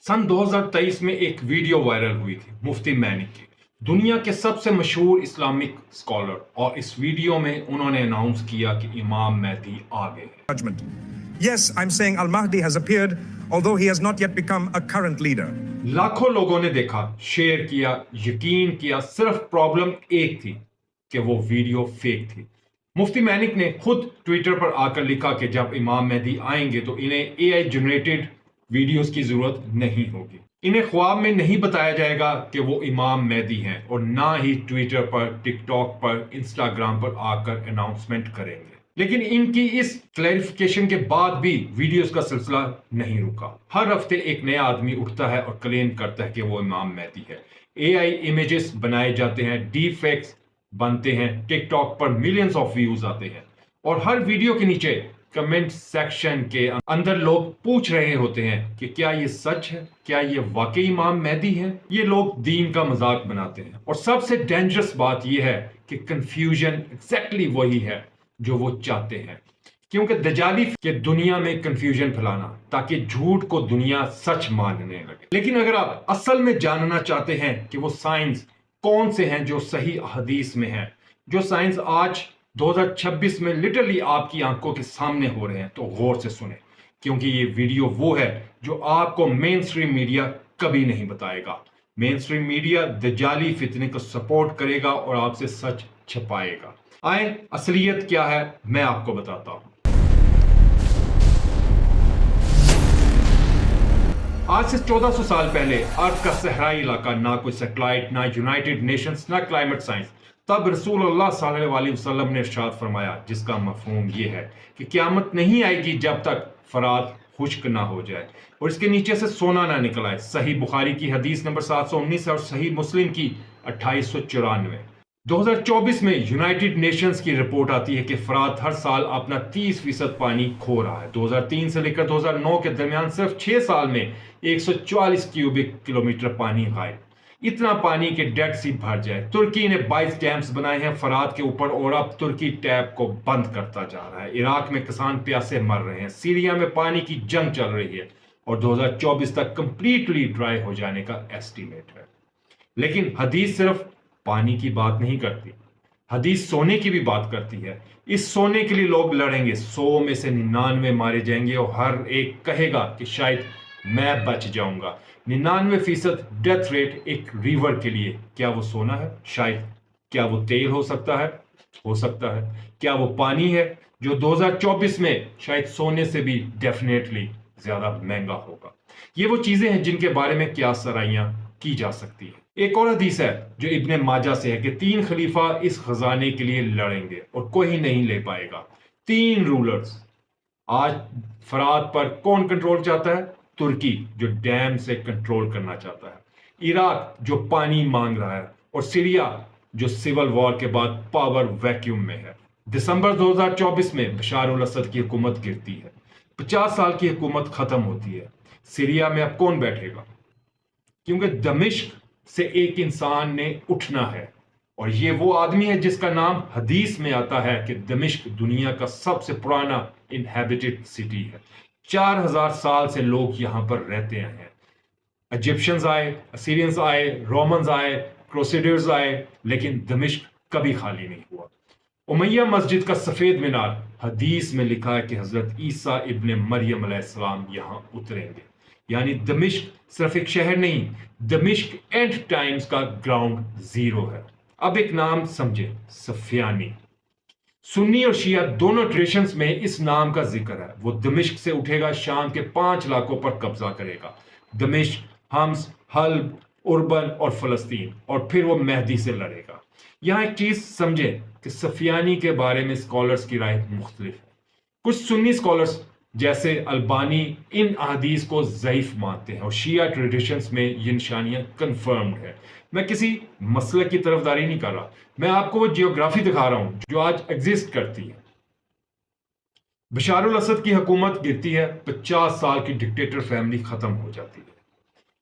सन 2023 में एक video viral हुई थी मुफ्ती मैनिक की, दुनिया के सबसे मशहूर इस्लामिक स्कॉलर, और इस वीडियो में उन्होंने अनाउंस किया कि इमाम मेहदी आ गए हैं। Judgment. Yes, I'm saying Al-Mahdi has appeared, although he has not yet become a current leader. लाखों लोगों ने देखा, शेयर किया, यकीन किया। सिर्फ प्रॉब्लम एक थी कि वो वीडियो फेक थी। मुफ्ती मैनिक ने खुद ट्विटर पर आकर लिखा कि जब इमाम मेहदी आएंगे तो इन्हें एआई जनरेटेड वीडियोस की जरूरत नहीं होगी। इन्हें ख्वाब में नहीं बताया जाएगा कि वो इमाम मेहदी हैं, और ना ही ट्विटर पर, टिकटॉक पर, इंस्टाग्राम पर आकर अनाउंसमेंट करेंगे। लेकिन इनकी इस क्लैरिफिकेशन के बाद भी वीडियोस का सिलसिला नहीं रुका। हर हफ्ते एक नया आदमी उठता है और क्लेम करता है कि वो इमाम मेहदी है। एआई इमेजेस बनाए जाते हैं, डीप फेक्स बनते हैं, टिकटॉक पर मिलियंस ऑफ व्यूज आते हैं, और हर वीडियो के नीचे कमेंट सेक्शन के अंदर लोग पूछ रहे होते हैं कि क्या ये सच है, क्या ये वाकई इमाम मेहदी है। ये लोग दीन का मजाक बनाते हैं, और सबसे डेंजरस बात यह है कि कंफ्यूजन एग्जैक्टली वही है जो वो चाहते हैं, क्योंकि दजाली के दुनिया में कंफ्यूजन फैलाना ताकि झूठ को दुनिया सच मानने लगे। लेकिन अगर आप असल में जानना चाहते हैं कि वो साइंस कौन से हैं जो सही हदीस में हैं, जो साइंस आज 2026 में लिटरली आपकी आंखों के सामने हो रहे हैं, तो गौर से सुने, क्योंकि ये वीडियो वो है जो आपको मेन स्ट्रीम मीडिया कभी नहीं बताएगा। मेन स्ट्रीम मीडिया दजाली फितने को सपोर्ट करेगा और आपसे सच छुपाएगा। आए असलियत क्या है मैं आपको बताता हूं। आज से 1400 साल पहले अर्थ का सहराई इलाका, ना कोई सैटेलाइट, ना यूनाइटेड नेशंस, ना क्लाइमेट साइंस। तब रसूलुल्लाह सल्लल्लाहु अलैहि वसल्लम ने इरशाद फरमाया, जिसका मफहूम ये है कि क़यामत नहीं आएगी जब तक फरात खुश्क ना हो जाए और इसके नीचे से सोना ना निकल आए। सही बुखारी की हदीस नंबर 719 और सही मुस्लिम की 2894। 2024 में यूनाइटेड नेशंस की रिपोर्ट आती है कि फरात हर साल अपना 30% पानी खो रहा है। 2003 से लेकर 2009 के दरमियान सिर्फ 6 साल में 144 क्यूबिक किलोमीटर पानी गायब। इतना पानी के डेड सी भर जाए। तुर्की ने 22 डैम्स बनाए हैं फरात के ऊपर, और अब तुर्की टैप को बंद करता जा रहा है। इराक में किसान प्यासे मर रहे हैं। सीरिया में पानी की जंग चल रही है और 2024 तक कंप्लीटली ड्राई हो जाने का एस्टीमेट है। लेकिन हदीस सिर्फ पानी की बात नहीं करती, हदीस सोने की भी बात करती है। इस सोने के लिए लोग लड़ेंगे, 100 में से 99 मारे जाएंगे, और हर एक कहेगा कि शायद मैं बच जाऊंगा। 99% डेथ रेट एक रिवर के लिए। क्या वो सोना है? शायद। क्या वो तेल हो सकता है? हो सकता है। क्या वो पानी है जो 2024 में शायद सोने से भी डेफिनेटली ज्यादा महंगा होगा? ये वो चीजें हैं जिनके बारे में क्या सराइयां की जा सकती है। एक और हदीस है जो इब्ने माजा से है कि 3 खलीफा इस खजाने के लिए लड़ेंगे और कोई नहीं ले पाएगा। 3 रूलर्स। आज फरात पर कौन कंट्रोल चाहता है? तुर्की, जो डैम से कंट्रोल करना चाहता है। इराक, जो पानी मांग रहा है। और सीरिया, जो सिविल वॉर के बाद पावर वैक्यूम में है। दिसंबर 2024 में बशार अल असद की हुकूमत गिरती है। 50 साल की हुकूमत खत्म होती है। सीरिया में अब कौन बैठेगा? क्योंकि दमिश्क से एक इंसान ने उठना है, और ये वो आदमी है जिसका नाम हदीस में आता है कि दमिश्क दुनिया का सबसे पुराना इनहैबिटेड सिटी है। 4000 साल से लोग यहां पर रहते हैं। इजिप्शियंस आए, असीरियंस आए, रोमन्स आए, क्रूसेडर्स आए, लेकिन दमिश्क कभी खाली नहीं हुआ। उमैया मस्जिद का सफेद मीनार, हदीस में लिखा है कि हजरत ईसा इब्ने मरियम अलैहिस्सलाम यहां उतरेंगे। यानी दमिश्क सिर्फ एक शहर नहीं, दमिश्क एंड टाइम्स का ग्राउंड जीरो है। अब एक नाम समझे, सफियानी। सुन्नी और शिया दोनों ट्रेडिशंस में इस नाम का जिक्र है। वो दमिश्क से उठेगा, शाम के 5 इलाकों पर कब्जा करेगा। दमिश्क, हम्स, हल्ब, उर्बन और फलस्तीन, और फिर वो मेहदी से लड़ेगा। यहां एक चीज समझे कि सफियानी के बारे में स्कॉलर्स की राय मुख्तलिफ है। कुछ सुन्नी स्कॉलर्स जैसे अल्बानी इन अहदीस को ज़ईफ मानते हैं, और शिया ट्रेडिशंस में ये निशानियां कंफर्म्ड है। मैं किसी मसलक की तरफदारी नहीं कर रहा, मैं आपको वो जियोग्राफी दिखा रहा हूं जो आज एग्जिस्ट करती है। बशार अल असद की हुकूमत गिरती है, 50 साल की डिक्टेटर फैमिली खत्म हो जाती है।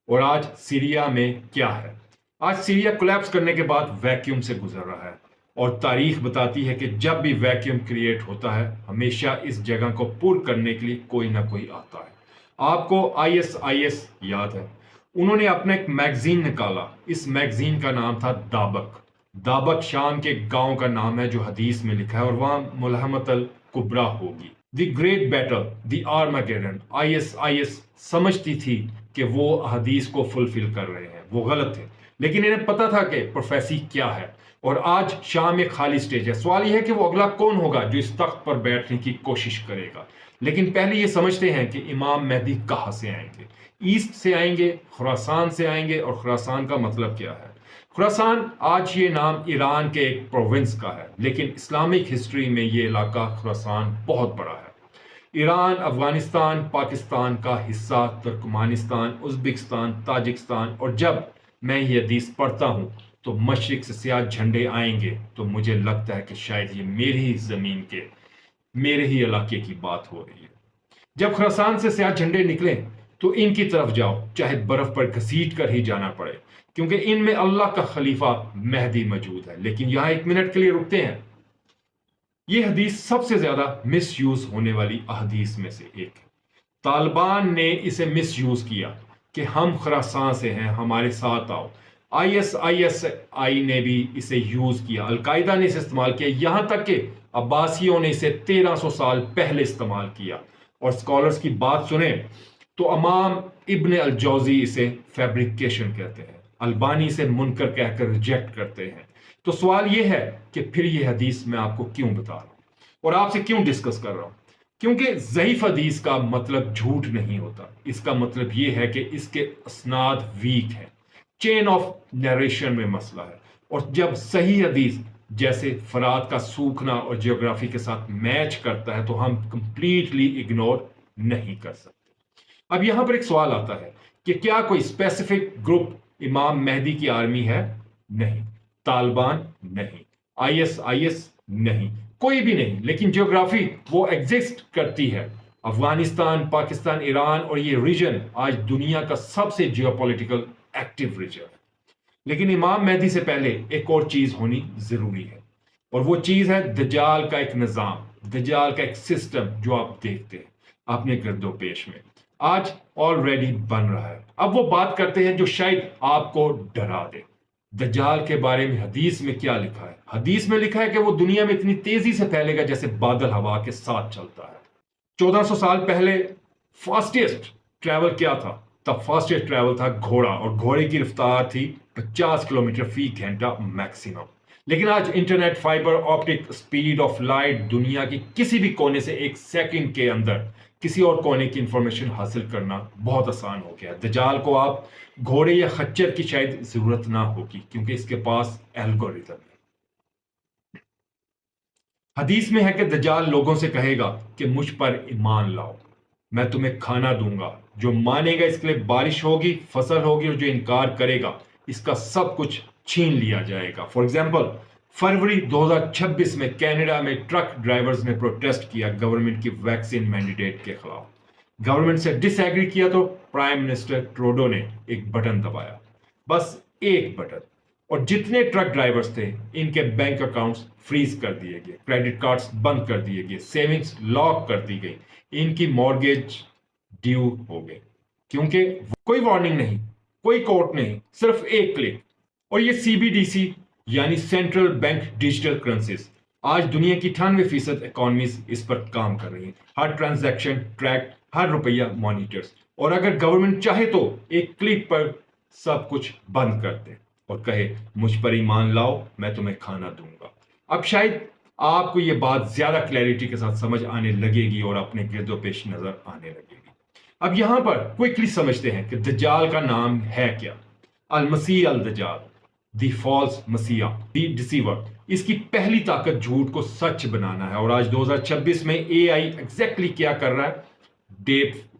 और आज सीरिया में क्या है? आज सीरिया कोलैप्स करने के बाद वैक्यूम से गुजर रहा है, और तारीख बताती है कि जब भी वैक्यूम क्रिएट होता है, हमेशा इस जगह को पुर करने के लिए कोई ना कोई आता है। آپ کو ISIS یاد ہے، انہوں نے اپنا ایک میگزین نکالا، اس میگزین کا نام تھا دابق۔ دابق شام کے گاؤں کا نام ہے جو حدیث میں لکھا ہے، اور وہاں ملحمت الکبریٰ ہوگی، the great battle, the Armageddon. ISIS سمجھتی تھی کہ وہ حدیث کو فلفل کر رہے ہیں، وہ غلط تھے، لیکن انہیں پتا تھا کہ پروفیسی کیا ہے۔ اور آج شام ایک خالی سٹیج ہے، سوال یہ ہے کہ وہ اگلا کون ہوگا جو اس تخت پر بیٹھنے کی کوشش کرے گا۔ لیکن پہلے یہ سمجھتے ہیں کہ امام مہدی کہاں سے آئیں گے۔ ایسٹ سے آئیں گے، خراسان سے آئیں گے، اور خراسان کا مطلب کیا ہے؟ خراسان آج یہ نام ایران کے ایک پروونس کا ہے، لیکن اسلامک ہسٹری میں یہ علاقہ خراسان بہت بڑا ہے۔ ایران، افغانستان، پاکستان کا حصہ، ترکمانستان، ازبکستان، تاجکستان، اور جب میں یہ حدیث پڑھتا ہوں تو مشرق سے سیاہ جھنڈے آئیں گے تو مجھے لگتا ہے کہ شاید یہ میری ہی زمین کے، میرے ہی علاقے کی بات ہو رہی ہے۔ جب خراسان سے سیاہ جھنڈے نکلیں تو ان کی طرف جاؤ، چاہے برف پر گھسیٹ کر ہی جانا پڑے، کیونکہ ان میں اللہ کا خلیفہ مہدی موجود ہے۔ لیکن یہاں ایک منٹ کے لیے رکتے ہیں۔ یہ حدیث سب سے زیادہ مس یوز ہونے والی احادیث میں سے ایک ہے۔ طالبان نے اسے مس یوز کیا کہ ہم خراسان سے ہیں، ہمارے ساتھ آؤ۔ ISIS نے بھی اسے یوز کیا، القاعدہ نے اسے استعمال کیا، یہاں تک کہ عباسیوں نے اسے 1300 سال پہلے استعمال کیا۔ اور اسکالرز کی بات سنیں تو امام ابن الجوزی اسے فیبریکیشن کہتے ہیں، البانی اسے منکر کہہ کر ریجیکٹ کرتے ہیں۔ تو سوال یہ ہے کہ پھر یہ حدیث میں آپ کو کیوں بتا رہا ہوں اور آپ سے کیوں ڈسکس کر رہا ہوں؟ کیونکہ ضعیف حدیث کا مطلب جھوٹ نہیں ہوتا، اس کا مطلب یہ ہے کہ اس کے اسناد ویک ہیں، چین آف نیریشن میں مسئلہ ہے۔ اور جب صحیح حدیث جیسے فرات کا سوکھنا اور جیوگرافی کے ساتھ میچ کرتا ہے تو ہم کمپلیٹلی اگنور نہیں کر سکتے۔ اب یہاں پر ایک سوال آتا ہے کہ کیا کوئی اسپیسیفک گروپ امام مہدی کی آرمی ہے؟ نہیں۔ طالبان نہیں، ISIS نہیں، کوئی بھی نہیں، لیکن جیوگرافی وہ ایگزسٹ کرتی ہے۔ افغانستان، پاکستان، ایران اور یہ ریجن آج دنیا کا سب سے جیو پولیٹیکل ایکٹیو ریجن ہے۔ لیکن امام مہدی سے پہلے ایک اور چیز ہونی ضروری ہے، اور وہ چیز ہے دجال کا ایک نظام، دجال کا ایک سسٹم جو آپ دیکھتے ہیں اپنے گرد و پیش میں، آج آلریڈی بن رہا ہے۔ اب وہ بات کرتے ہیں جو شاید آپ کو ڈرا دے۔ دجال کے بارے میں حدیث میں کیا لکھا ہے؟ حدیث میں لکھا ہے کہ وہ دنیا میں اتنی تیزی سے پھیلے گا جیسے بادل ہوا کے ساتھ چلتا ہے۔ 1400 سال پہلے فاسٹسٹ ٹریول کیا تھا؟ تب فاسٹسٹ ٹریول تھا گھوڑا، اور گھوڑے کی رفتار تھی 50 کلومیٹر فی گھنٹہ میکسیمم۔ لیکن آج internet, fibre optic, speed of light, دنیا کی کسی بھی کونے سے ایک سیکنڈ کے اندر کسی اور کونے کی انفارمیشن حاصل کرنا بہت آسان ہو گیا ہے۔ دجال کو آپ گھوڑے یا خچر کی شاید ضرورت نہ ہوگی، کیونکہ اس کے پاس الگوریتم ہے۔ حدیث میں ہے کہ دجال لوگوں سے کہے گا کہ مجھ پر ایمان لاؤ، میں تمہیں کھانا دوں گا، جو مانے گا اس کے لیے بارش ہوگی، فصل ہوگی، اور جو انکار کرے گا اس کا سب کچھ چھین لیا جائے گا۔ فار ایگزامپل، فروری 2026 میں کینیڈا میں ٹرک ڈرائیورز نے پروٹیسٹ کیا گورنمنٹ کی ویکسین مینڈیٹ کے خلاف۔ گورنمنٹ سے ڈس ایگری کیا تو پرائم منسٹر ٹروڈو نے ایک بٹن دبایا، بس ایک بٹن، اور جتنے ٹرک ڈرائیورز تھے ان کے بینک اکاؤنٹس فریز کر دیے گئے، کریڈٹ کارڈز بند کر دیے گئے، سیونگز لاک کر دی گئی، ان کی مارگیج ڈیو ہو گئے، کیونکہ کوئی وارننگ نہیں، کوئی کورٹ نہیں، صرف ایک کلک۔ اور یہ CBDC یعنی سینٹرل بینک ڈیجیٹل کرنسیز، آج دنیا کی 98% اکانومیز اس پر کام کر رہی ہیں، ہر ٹرانزیکشن ٹریک، ہر روپیہ مانیٹرز، اور اگر گورنمنٹ چاہے تو ایک کلک پر سب کچھ بند کر دے اور کہے مجھ پر ایمان لاؤ، میں تمہیں کھانا دوں گا۔ اب شاید آپ کو یہ بات زیادہ کلیئرٹی کے ساتھ سمجھ آنے لگے گی اور اپنے گرد و پیش نظر آنے لگے گی۔ اب یہاں پر کوئکلی سمجھتے ہیں کہ دجال کا نام ہے کیا؟ المسیح الدجال، دی فالس مسیح، دی ڈیسیور۔ اس کی پہلی طاقت جھوٹ کو سچ بنانا ہے، اور آج 2026 میں AI ایگزیکٹلی کیا کر رہا ہے؟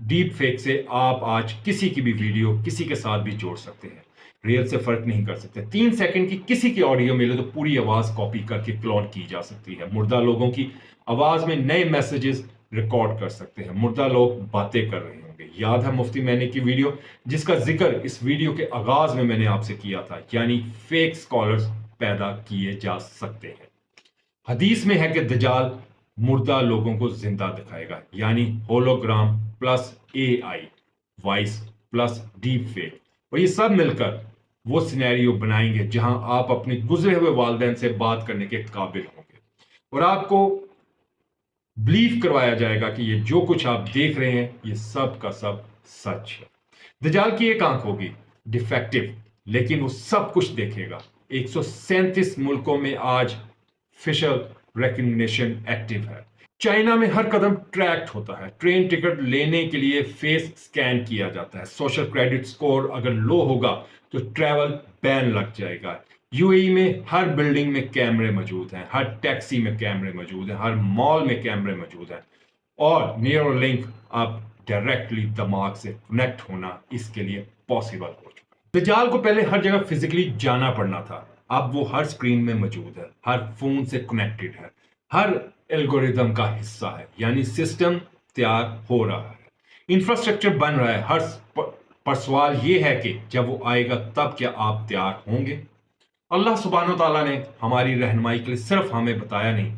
ڈیپ فیک سے آپ آج کسی کی بھی ویڈیو کسی کے ساتھ بھی جوڑ سکتے ہیں، ریئل سے فرق نہیں کر سکتے۔ 3 سیکنڈ کی کسی کی آڈیو ملے تو پوری آواز کاپی کر کے کلون کی جا سکتی ہے، مردہ لوگوں کی آواز میں نئے میسیجز ریکارڈ کر سکتے ہیں، مردہ لوگ باتیں کر رہے ہوں گے۔ یاد ہے مفتی مینی کی ویڈیو جس کا ذکر اس ویڈیو کے آغاز میں نے آپ سے کیا تھا، یعنی فیک سکالرز پیدا کیے جا سکتے ہیں۔ حدیث میں ہے کہ دجال مردہ لوگوں کو زندہ دکھائے گا، یعنی hologram plus AI۔ Voice plus deep fake, और ये सब मिलकर वो सिनेरियो बनाएंगे जहां आप अपने गुजरे हुए वालिदैन से बात करने के काबिल होंगे और आपको बिलीव करवाया जाएगा कि ये जो कुछ आप देख रहे हैं ये सब का सब सच है। दज्जाल की एक आंख होगी डिफेक्टिव, लेकिन वो सब कुछ देखेगा। 137 मुल्कों में आज फेशियल रिकग्निशन एक्टिव है। चाइना में हर कदम ट्रैक्ड होता है। ट्रेन टिकट लेने के लिए फेस स्कैन किया जाता है। सोशल क्रेडिट स्कोर अगर लो होगा तो ट्रैवल बैन लग जाएगा। यूएई में हर बिल्डिंग में कैमरे मौजूद हैं, हर टैक्सी में कैमरे मौजूद हैं, हर मॉल में कैमरे मौजूद हैं, और न्यूरोलिंक अब डायरेक्टली दिमाग से कनेक्ट होना इसके लिए पॉसिबल हो चुका है। दज्जाल को पहले हर जगह फिजिकली जाना पड़ना था, अब वो हर स्क्रीन में मौजूद है, हर फोन से कनेक्टेड है, हर एल्गोरिदम का हिस्सा है, यानी सिस्टम तैयार हो रहा है, इंफ्रास्ट्रक्चर बन रहा है। हर पर सवाल ये है कि जब वो आएगा तब क्या आप तैयार होंगे? अल्लाह सुब्हानो तआला ने हमारी रहनुमाई के लिए सिर्फ हमें बताया नहीं,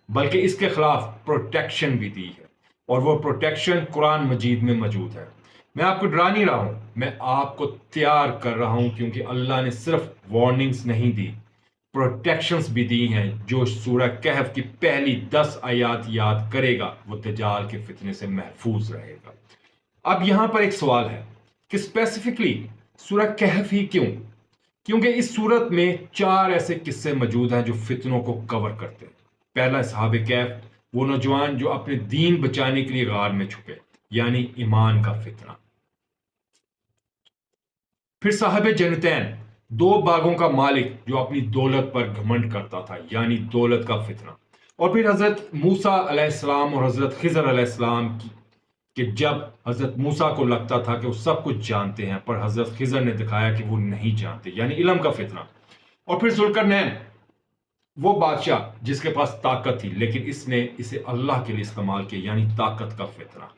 बल्कि इसके खिलाफ प्रोटेक्शन भी दी है, और वो प्रोटेक्शन कुरान मजीद में मौजूद है। मैं आपको डरा नहीं रहा हूं, मैं आपको तैयार कर रहा हूं, क्योंकि अल्लाह ने सिर्फ वार्निंग्स नहीं दी, प्रोटेक्शंस भी दी हैं। जो सूरह कहफ की पहली 10 आयात याद करेगा वो दज्जाल के फितने से महफूज रहेगा। अब यहां पर एक सवाल है कि स्पेसिफिकली सूरह कहफ ही क्यों? क्योंकि इस सूरत में 4 ऐसे किस्से मौजूद हैं जो फितनों को कवर करते हैं। पहला साहब कैफ, वो नौजवान जो अपने दीन बचाने के लिए गार में छुपे, यानी ईमान का फितना। फिर साहब जन्नतैन, 2 बागों का मालिक जो अपनी दौलत पर घमंड करता था, यानी दौलत का फितना। और फिर हजरत मूसा अलैहिस्सलाम और हजरत खिजर अलैहिस्सलाम कि जब हजरत मूसा को लगता था कि वो सब कुछ जानते हैं, पर हजरत खिजर ने दिखाया कि वो नहीं जानते, यानी इल्म का फितना। और फिर जुल्करनैन, वो बादशाह जिसके पास ताकत थी लेकिन इसने इसे अल्लाह के लिए इस्तेमाल किया, यानी ताकत का फितना।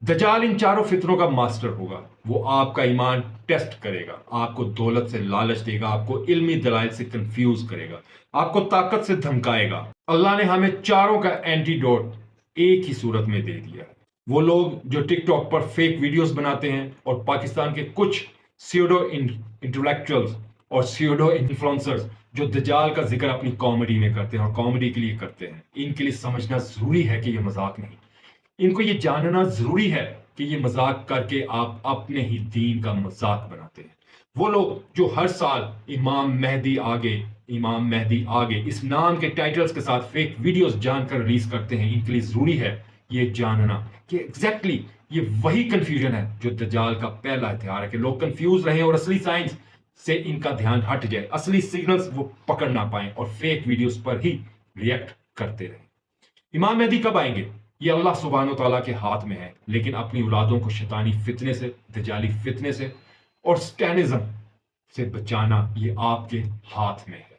दज्जाल इन चारों फितनों का मास्टर होगा। वो आपका ईमान टेस्ट करेगा, आपको दौलत से लालच देगा, आपको इल्मी दलाइल से कंफ्यूज करेगा, आपको ताकत से धमकाएगा। अल्लाह ने हमें चारों का एंटीडोट एक ही सूरत में दे दिया है। वो लोग जो टिकटॉक पर फेक वीडियोस बनाते हैं और पाकिस्तान के कुछ स्यूडो इंटेलेक्चुअल्स और स्यूडो इन्फ्लुएंसर्स जो दज्जाल का जिक्र अपनी कॉमेडी में करते हैं और कॉमेडी के लिए करते हैं, इनके लिए समझना जरूरी है कि ये मजाक नहीं। इनको ये जानना जरूरी है कि ये मजाक करके आप अपने ही दीन का मजाक बनाते हैं। वो लोग जो हर साल इमाम मेहदी आगे इस नाम के टाइटल्स के साथ फेक वीडियोस जानकर रिलीज करते हैं, इनके लिए जरूरी है ये जानना कि एग्जैक्टली ये वही कंफ्यूजन है जो दज्जाल का पहला हथियार है, कि लोग कंफ्यूज रहे और असली साइंस से इनका ध्यान हट जाए, असली सिग्नल्स वो पकड़ ना पाए और फेक वीडियोस पर ही रिएक्ट करते रहे। इमाम मेहदी कब आएंगे ये अल्लाह सुब्हानो तआला के हाथ में है, लेकिन अपनी औलादों को शैतानी फितने से, दज्जाली फितने से और स्टैनिज्म से बचाना ये आपके हाथ में है।